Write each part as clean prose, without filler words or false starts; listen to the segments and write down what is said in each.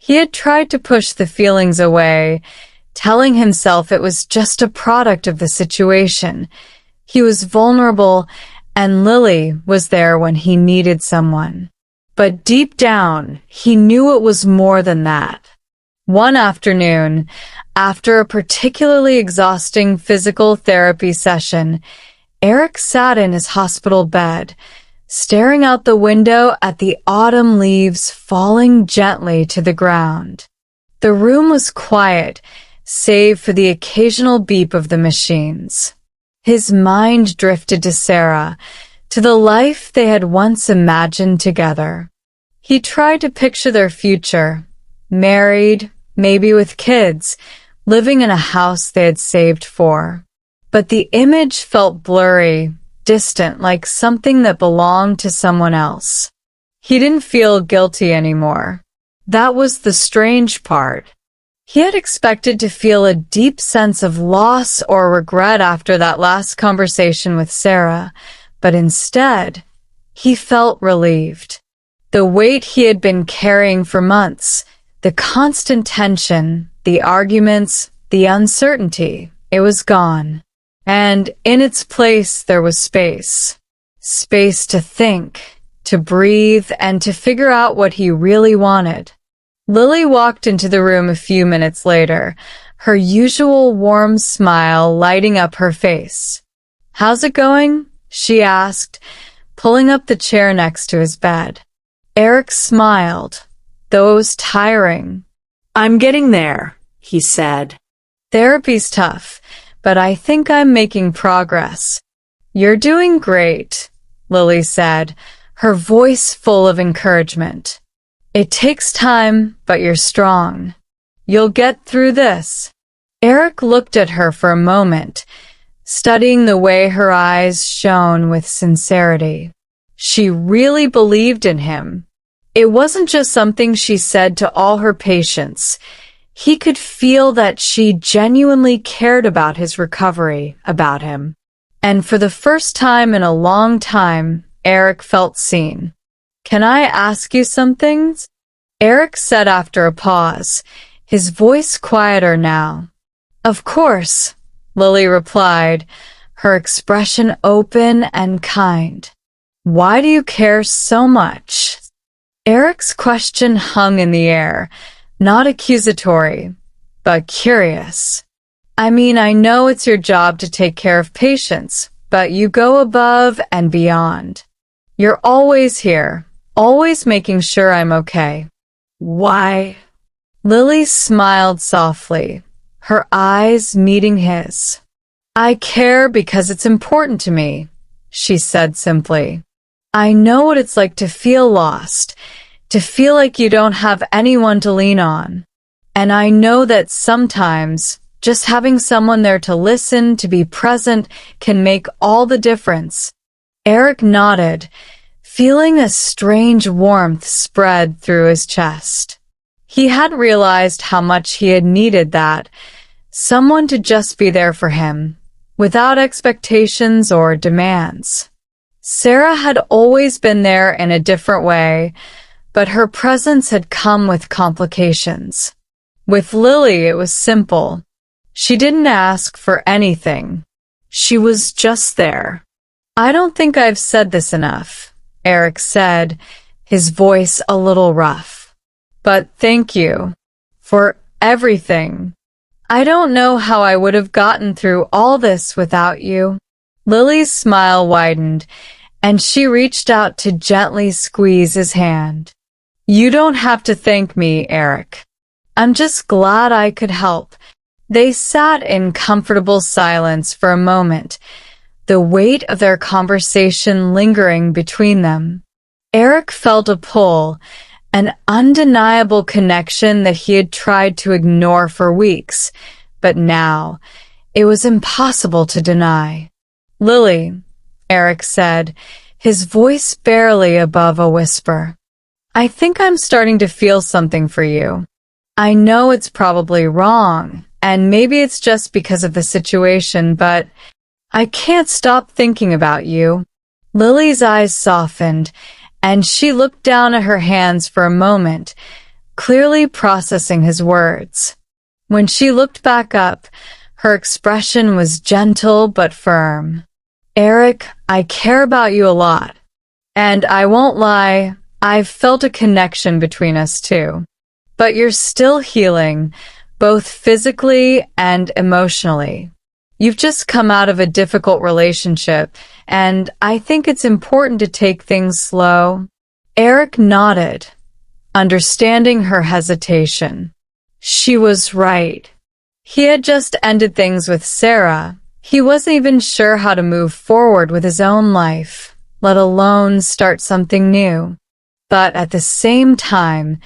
He had tried to push the feelings away, telling himself it was just a product of the situation. He was vulnerable, and Lily was there when he needed someone. But deep down, he knew it was more than that. One afternoon, after a particularly exhausting physical therapy session, Eric sat in his hospital bed, staring out the window at the autumn leaves falling gently to the ground. The room was quiet, save for the occasional beep of the machines. His mind drifted to Sarah, to the life they had once imagined together. He tried to picture their future, married, maybe with kids, living in a house they had saved for. But the image felt blurry, distant, like something that belonged to someone else. He didn't feel guilty anymore. That was the strange part. He had expected to feel a deep sense of loss or regret after that last conversation with Sarah, but instead, he felt relieved. The weight he had been carrying for months, the constant tension, the arguments, the uncertainty, it was gone. And in its place there was space. Space to think, to breathe, and to figure out what he really wanted. Lily walked into the room a few minutes later, her usual warm smile lighting up her face. "How's it going?" she asked, pulling up the chair next to his bed. Eric smiled, though it was tiring. "I'm getting there," he said. "Therapy's tough, but I think I'm making progress." "You're doing great," Lily said, her voice full of encouragement. "It takes time, but you're strong. You'll get through this." Eric looked at her for a moment, studying the way her eyes shone with sincerity. She really believed in him. It wasn't just something she said to all her patients. He could feel that she genuinely cared about his recovery, about him. And for the first time in a long time, Eric felt seen. "Can I ask you something?" Eric said after a pause, his voice quieter now. "Of course," Lily replied, her expression open and kind. "Why do you care so much?" Eric's question hung in the air, not accusatory, but curious. "I mean, I know it's your job to take care of patients, but you go above and beyond. You're always here, always making sure I'm okay." "Why?" Lily smiled softly, her eyes meeting his. "I care because it's important to me," she said simply. "I know what it's like to feel lost, to feel like you don't have anyone to lean on. And I know that sometimes just having someone there to listen, to be present, can make all the difference." Eric nodded, feeling a strange warmth spread through his chest. He had realized how much he had needed that, someone to just be there for him, without expectations or demands. Sarah had always been there in a different way, but her presence had come with complications. With Lily, it was simple. She didn't ask for anything. She was just there. "I don't think I've said this enough," Eric said, his voice a little rough. "But thank you for everything. I don't know how I would have gotten through all this without you." Lily's smile widened, and she reached out to gently squeeze his hand. "You don't have to thank me, Eric. I'm just glad I could help." They sat in comfortable silence for a moment, the weight of their conversation lingering between them. Eric felt a pull, an undeniable connection that he had tried to ignore for weeks, but now it was impossible to deny. "Lily," Eric said, his voice barely above a whisper, "I think I'm starting to feel something for you. I know it's probably wrong, and maybe it's just because of the situation, but I can't stop thinking about you." Lily's eyes softened, and she looked down at her hands for a moment, clearly processing his words. When she looked back up, her expression was gentle but firm. Eric, I care about you a lot. And I won't lie, I've felt a connection between us too. But you're still healing, both physically and emotionally. You've just come out of a difficult relationship, and I think it's important to take things slow. Eric nodded, understanding her hesitation. She was right. He had just ended things with Sarah. He wasn't even sure how to move forward with his own life, let alone start something new. But at the same time,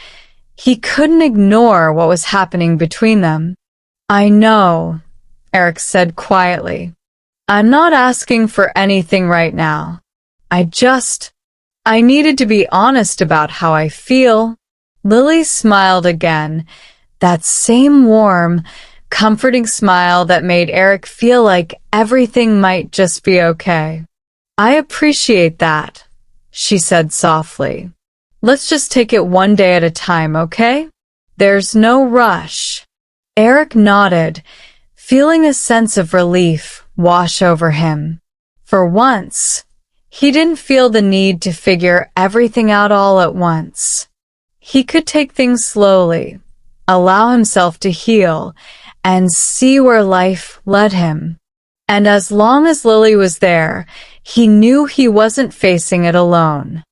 he couldn't ignore what was happening between them. I know, Eric said quietly. I'm not asking for anything right now. I needed to be honest about how I feel. Lily smiled again, that same warm, comforting smile that made Eric feel like everything might just be okay. I appreciate that, she said softly. Let's just take it one day at a time, okay? There's no rush. Eric nodded, feeling a sense of relief wash over him. For once, he didn't feel the need to figure everything out all at once. He could take things slowly, allow himself to heal, and see where life led him. And as long as Lily was there, he knew he wasn't facing it alone.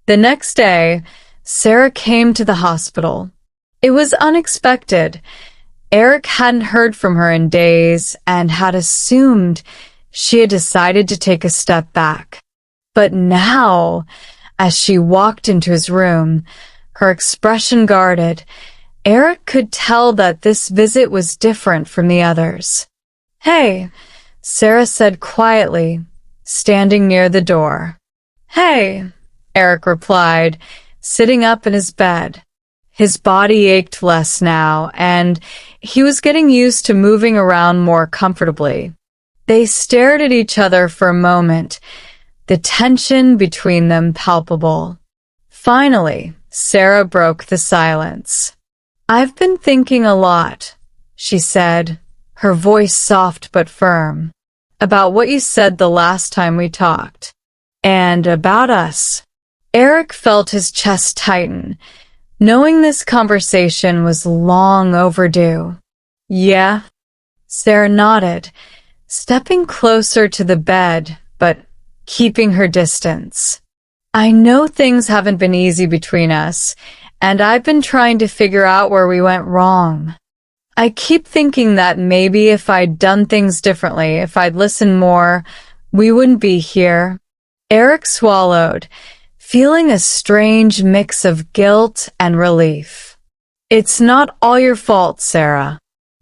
The next day, Sarah came to the hospital. It was unexpected. Eric hadn't heard from her in days and had assumed she had decided to take a step back. But now, as she walked into his room, her expression guarded, Eric could tell that this visit was different from the others. Hey, Sarah said quietly, standing near the door. Hey, Eric replied, sitting up in his bed. His body ached less now, and he was getting used to moving around more comfortably. They stared at each other for a moment, the tension between them palpable. Finally, Sarah broke the silence. I've been thinking a lot, she said, her voice soft but firm, about what you said the last time we talked. And about us. Eric felt his chest tighten, knowing this conversation was long overdue. Yeah? Sarah nodded, stepping closer to the bed, but keeping her distance. I know things haven't been easy between us, and I've been trying to figure out where we went wrong. I keep thinking that maybe if I'd done things differently, if I'd listened more, we wouldn't be here. Eric swallowed, feeling a strange mix of guilt and relief. It's not all your fault, Sarah.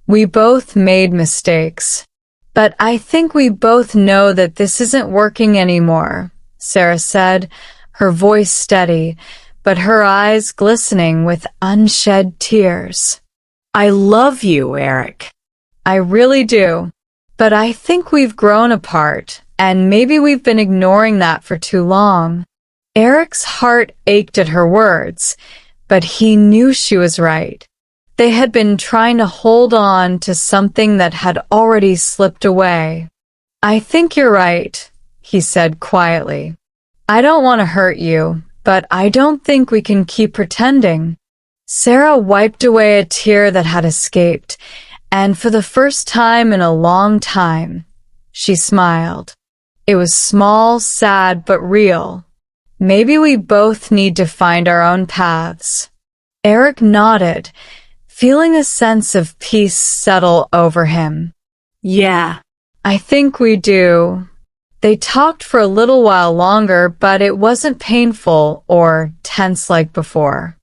We both made mistakes. But I think we both know that this isn't working anymore, Sarah said, her voice steady, but her eyes glistening with unshed tears. I love you, Eric. I really do. But I think we've grown apart, and maybe we've been ignoring that for too long. Eric's heart ached at her words, but he knew she was right. They had been trying to hold on to something that had already slipped away. I think you're right, he said quietly. I don't want to hurt you, but I don't think we can keep pretending. Sarah wiped away a tear that had escaped, and for the first time in a long time, she smiled. It was small, sad, but real. Maybe we both need to find our own paths. Eric nodded, feeling a sense of peace settle over him. Yeah, I think we do. They talked for a little while longer, but it wasn't painful or tense like before.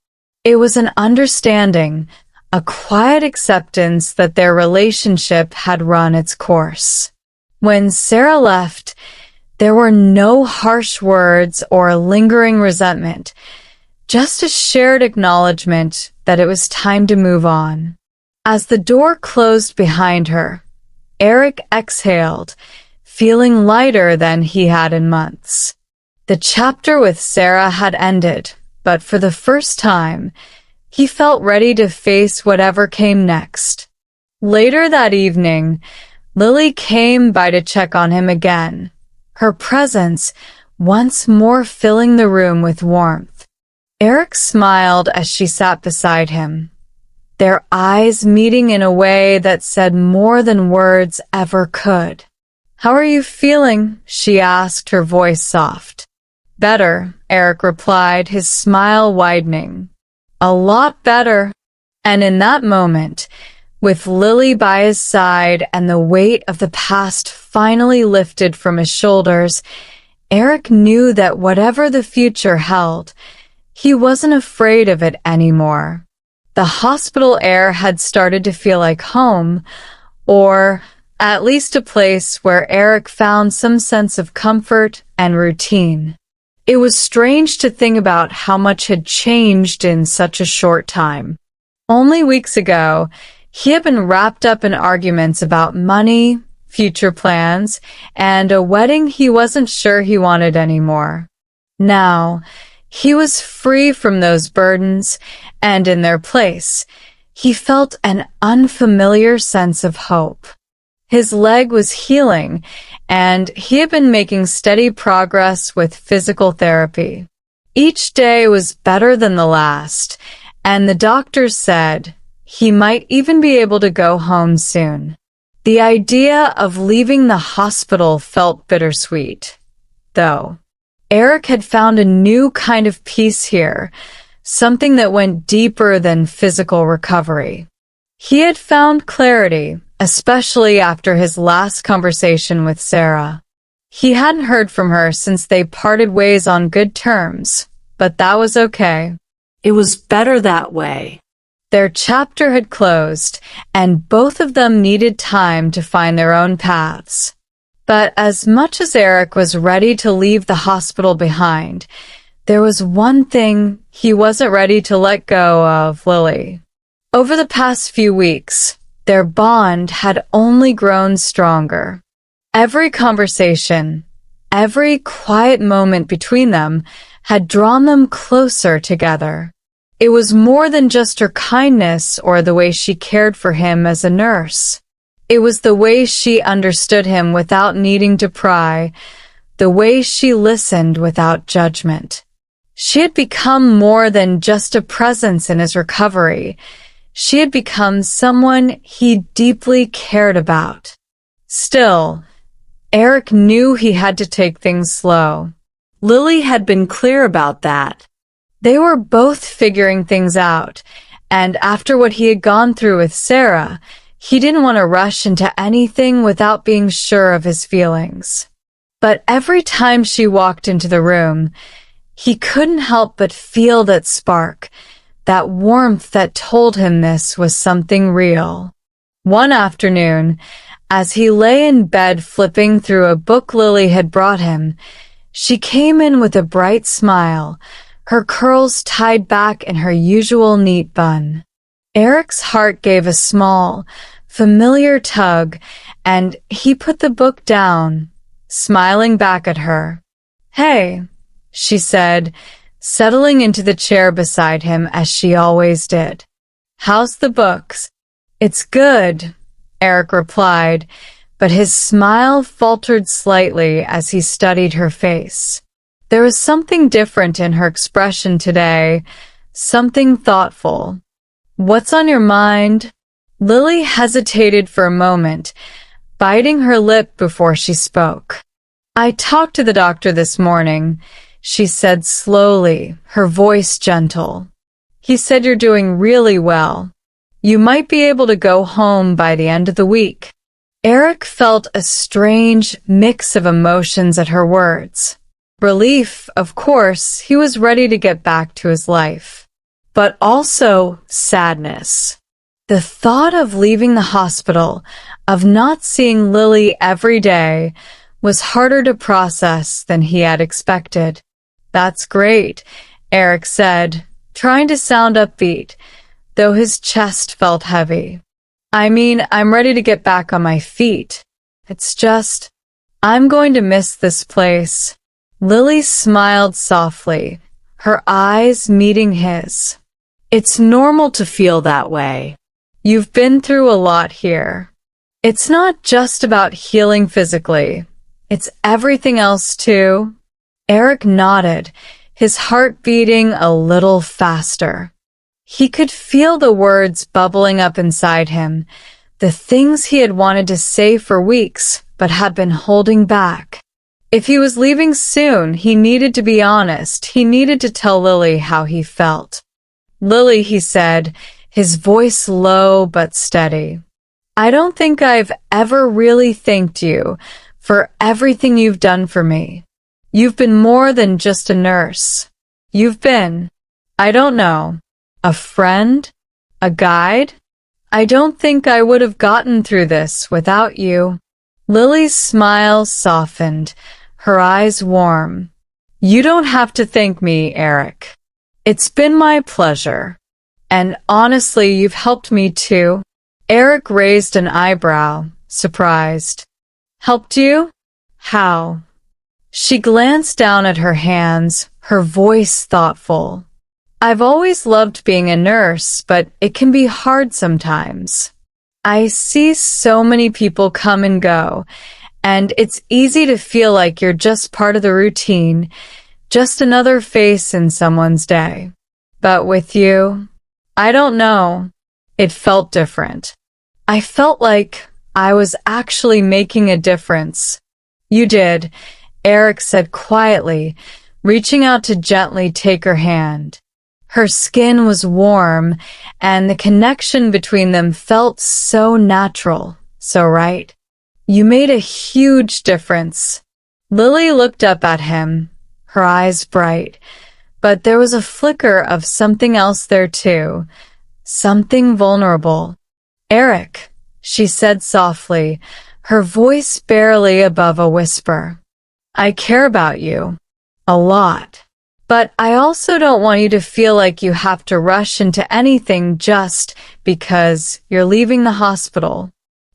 It was an understanding, a quiet acceptance that their relationship had run its course. When Sarah left, there were no harsh words or lingering resentment, just a shared acknowledgement that it was time to move on. As the door closed behind her, Eric exhaled, feeling lighter than he had in months. The chapter with Sarah had ended, but for the first time, He felt ready to face whatever came next. Later that evening, Lily came by to check on him again, her presence once more filling the room with warmth. Eric smiled as she sat beside him, their eyes meeting in a way that said more than words ever could. "How are you feeling?" she asked, her voice soft. "Better," Eric replied, his smile widening. "A lot better." And in that moment, with Lily by his side and the weight of the past finally lifted from his shoulders, Eric knew that whatever the future held, he wasn't afraid of it anymore. The hospital air had started to feel like home, or at least a place where Eric found some sense of comfort and routine. It was strange to think about how much had changed in such a short time. Only weeks ago, he had been wrapped up in arguments about money, future plans, and a wedding he wasn't sure he wanted anymore. Now, he was free from those burdens, and in their place, he felt an unfamiliar sense of hope. His leg was healing, and he had been making steady progress with physical therapy. Each day was better than the last, and the doctors said he might even be able to go home soon. The idea of leaving the hospital felt bittersweet, though. Eric had found a new kind of peace here, something that went deeper than physical recovery. He had found clarity, especially after his last conversation with Sarah. He hadn't heard from her since they parted ways on good terms, but that was okay. It was better that way. Their chapter had closed, and both of them needed time to find their own paths. But as much as Eric was ready to leave the hospital behind, there was one thing he wasn't ready to let go of: Lily. Over the past few weeks, their bond had only grown stronger. Every conversation, every quiet moment between them had drawn them closer together. It was more than just her kindness or the way she cared for him as a nurse. It was the way she understood him without needing to pry, the way she listened without judgment. She had become more than just a presence in his recovery. She had become someone he deeply cared about. Still, Eric knew he had to take things slow. Lily had been clear about that. They were both figuring things out, and after what he had gone through with Sarah, he didn't want to rush into anything without being sure of his feelings. But every time she walked into the room, he couldn't help but feel that spark, that warmth that told him this was something real. One afternoon, as he lay in bed flipping through a book Lily had brought him, she came in with a bright smile, her curls tied back in her usual neat bun. Eric's heart gave a small, familiar tug, and he put the book down, smiling back at her. "Hey," she said, settling into the chair beside him as she always did. "How's the books?" "It's good," Eric replied, but his smile faltered slightly as he studied her face. There was something different in her expression today, something thoughtful. "What's on your mind?" Lily hesitated for a moment, biting her lip before she spoke. "I talked to the doctor this morning," she said slowly, her voice gentle. "He said you're doing really well. You might be able to go home by the end of the week." Eric felt a strange mix of emotions at her words. Relief, of course, he was ready to get back to his life. But also sadness. The thought of leaving the hospital, of not seeing Lily every day, was harder to process than he had expected. "That's great," Eric said, trying to sound upbeat, though his chest felt heavy. "I mean, I'm ready to get back on my feet. It's just, I'm going to miss this place." Lily smiled softly, her eyes meeting his. It's normal to feel that way. You've been through a lot here. It's not just about healing physically. It's everything else too. Eric nodded, his heart beating a little faster. He could feel the words bubbling up inside him, the things he had wanted to say for weeks but had been holding back. If he was leaving soon, he needed to be honest. He needed to tell Lily how he felt. "Lily," he said, his voice low but steady, "I don't think I've ever really thanked you for everything you've done for me. You've been more than just a nurse. You've been, I don't know, a friend? A guide? I don't think I would have gotten through this without you." Lily's smile softened, her eyes warm. "You don't have to thank me, Eric. It's been my pleasure. And honestly, you've helped me too." Eric raised an eyebrow, surprised. "Helped you? How?" She glanced down at her hands, her voice thoughtful. "I've always loved being a nurse, but it can be hard sometimes. I see so many people come and go, and it's easy to feel like you're just part of the routine, just another face in someone's day. But with you, I don't know. It felt different. I felt like I was actually making a difference." "You did," Eric said quietly, reaching out to gently take her hand. Her skin was warm, and the connection between them felt so natural, so right. "You made a huge difference." Lily looked up at him, her eyes bright, but there was a flicker of something else there too, something vulnerable. "Eric," she said softly, her voice barely above a whisper, "I care about you. A lot. But I also don't want you to feel like you have to rush into anything just because you're leaving the hospital.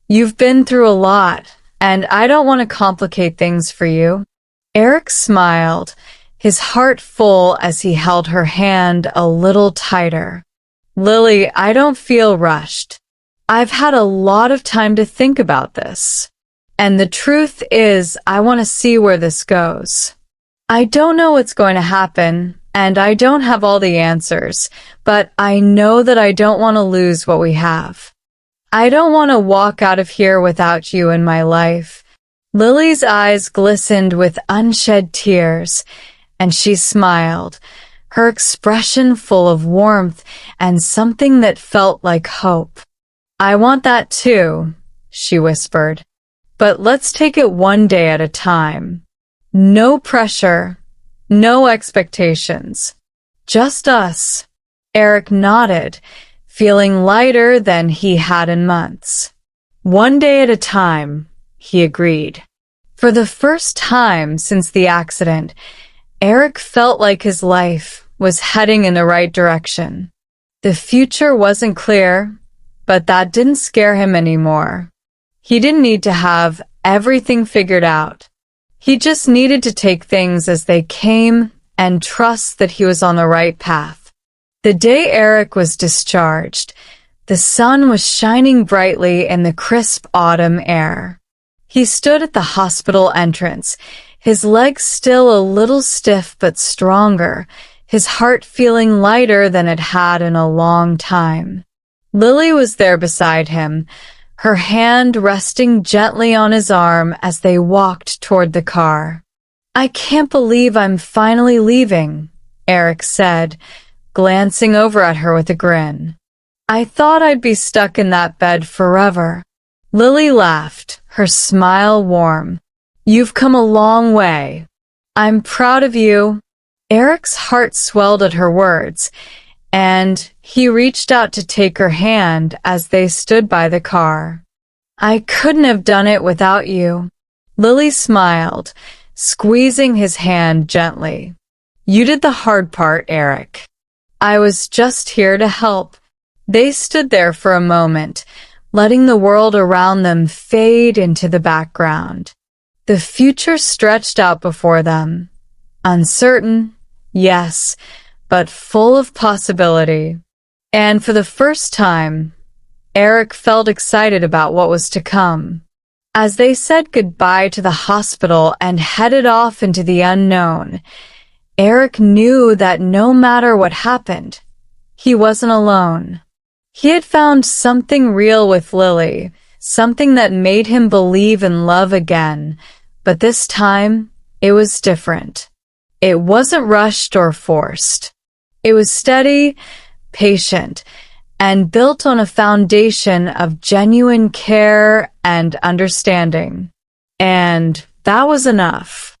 You've been through a lot, and I don't want to complicate things for you." Eric smiled, his heart full as he held her hand a little tighter. "Lily, I don't feel rushed. I've had a lot of time to think about this. And the truth is, I want to see where this goes. I don't know what's going to happen, and I don't have all the answers, but I know that I don't want to lose what we have. I don't want to walk out of here without you in my life." Lily's eyes glistened with unshed tears, and she smiled, her expression full of warmth and something that felt like hope. "I want that too," she whispered. "But let's take it one day at a time. No pressure, no expectations. Just us." Eric nodded, feeling lighter than he had in months. "One day at a time," he agreed. For the first time since the accident, Eric felt like his life was heading in the right direction. The future wasn't clear, but that didn't scare him anymore. He didn't need to have everything figured out. He just needed to take things as they came and trust that he was on the right path. The day Eric was discharged, the sun was shining brightly in the crisp autumn air. He stood at the hospital entrance, his legs still a little stiff but stronger, his heart feeling lighter than it had in a long time. Lily was there beside him, her hand resting gently on his arm as they walked toward the car. "I can't believe I'm finally leaving," Eric said, glancing over at her with a grin. "I thought I'd be stuck in that bed forever." Lily laughed, her smile warm. "You've come a long way. I'm proud of you." Eric's heart swelled at her words, and he reached out to take her hand as they stood by the car. "I couldn't have done it without you." Lily smiled, squeezing his hand gently. "You did the hard part, Eric. I was just here to help." They stood there for a moment, letting the world around them fade into the background. The future stretched out before them. Uncertain, yes, but full of possibility. And for the first time, Eric felt excited about what was to come. As they said goodbye to the hospital and headed off into the unknown, Eric knew that no matter what happened, he wasn't alone. He had found something real with Lily, something that made him believe in love again, but this time, it was different. It wasn't rushed or forced. It was steady, patient, and built on a foundation of genuine care and understanding. And that was enough.